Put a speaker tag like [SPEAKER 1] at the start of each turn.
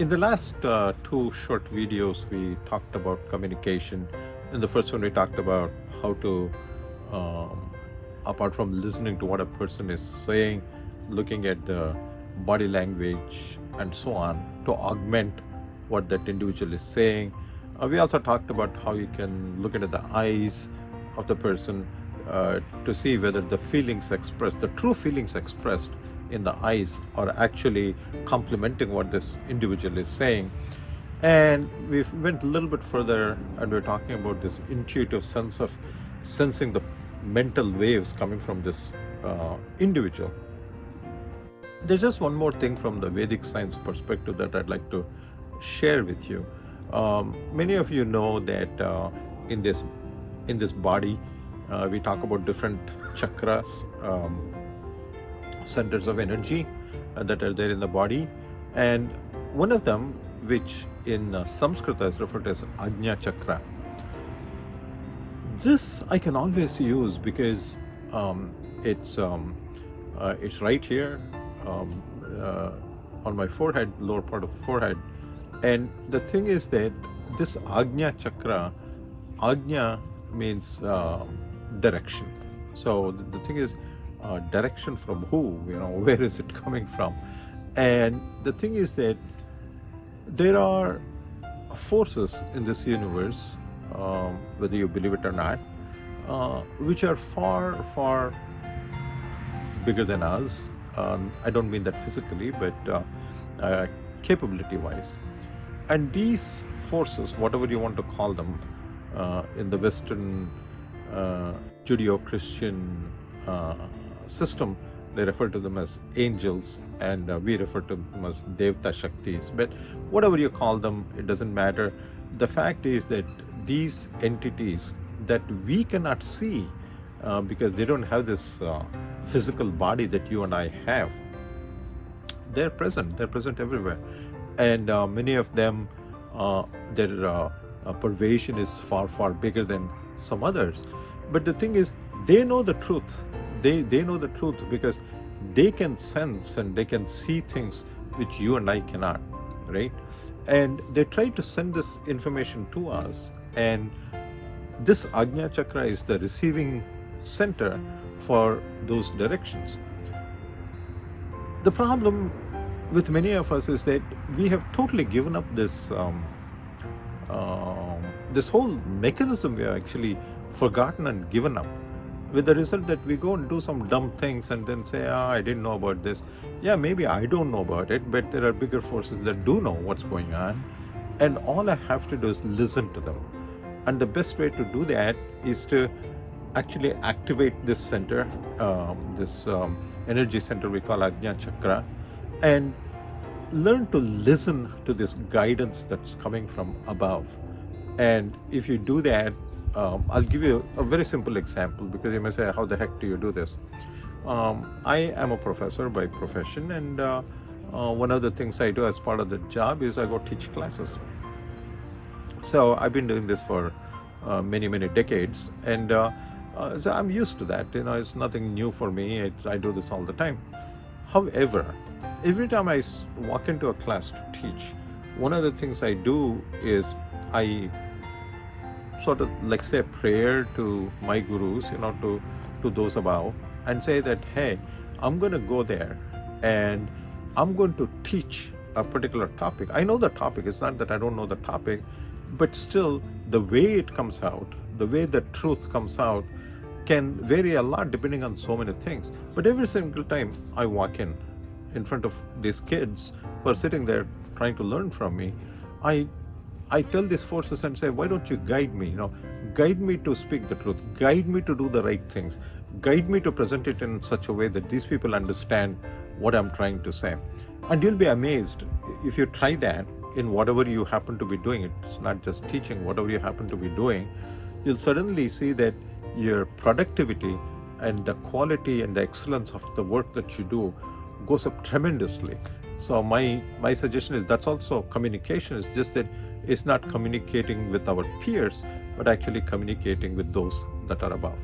[SPEAKER 1] In the last two short videos, we talked about communication. In the first one, we talked about how to, um, apart from listening to what a person is saying, looking at the body language and so on, to augment what that individual is saying. We also talked about how you can look into the eyes of the person to see whether the feelings expressed, the true feelings expressed in the eyes, are actually complementing what this individual is saying. And we went a little bit further, and we're talking about this intuitive sense of sensing the mental waves coming from this individual. There's just one more thing from the Vedic science perspective that I'd like to share with you. Many of you know that in this body, we talk about different chakras, centers of energy that are there in the body, and one of them, which in Sanskrit is referred to as Aagnya Chakra. This I can always use because it's right here on my forehead, lower part of the forehead. And the thing is that this Aagnya Chakra, Aagnya means direction. So the thing is, direction from who? Where is it coming from? And the thing is that there are forces in this universe, whether you believe it or not, which are far, far bigger than us. I don't mean that physically, but capability-wise. And these forces, whatever you want to call them, in the Western Judeo-Christian system, they refer to them as angels, and we refer to them as Devta Shaktis. But whatever you call them, it doesn't matter. The fact is that these entities that we cannot see because they don't have this physical body that you and I have, they're present everywhere. And many of them, their pervasion is far, far bigger than some others. But the thing is, they know the truth. They know the truth because they can sense and they can see things which you and I cannot, right? And they try to send this information to us. And this Aagnya Chakra is the receiving center for those directions. The problem with many of us is that we have totally given up this this whole mechanism. We have actually forgotten and given up, with the result that we go and do some dumb things and then say, I didn't know about this. Yeah, maybe I don't know about it, but there are bigger forces that do know what's going on, and all I have to do is listen to them. And the best way to do that is to actually activate this center, this energy center we call Aagnya Chakra, and learn to listen to this guidance that's coming from above. And if you do that, I'll give you a very simple example, because you may say, how the heck do you do this? I am a professor by profession, and one of the things I do as part of the job is I go teach classes. So I've been doing this for many, many decades, and so I'm used to that. It's nothing new for me. I do this all the time. However, every time I walk into a class to teach, one of the things I do is I sort of like say a prayer to my gurus, to those above, and say that, hey, I'm going to go there and I'm going to teach a particular topic. I know the topic. It's not that I don't know the topic, but still the way it comes out, the way the truth comes out can vary a lot depending on so many things. But every single time I walk in front of these kids who are sitting there trying to learn from me, I tell these forces and say, why don't you guide me? Guide me to speak the truth. Guide me to do the right things. Guide me to present it in such a way that these people understand what I'm trying to say. And you'll be amazed if you try that in whatever you happen to be doing. It's not just teaching, whatever you happen to be doing, you'll suddenly see that your productivity and the quality and the excellence of the work that you do goes up tremendously. So my suggestion is that's also communication. It's just that it's not communicating with our peers, but actually communicating with those that are above.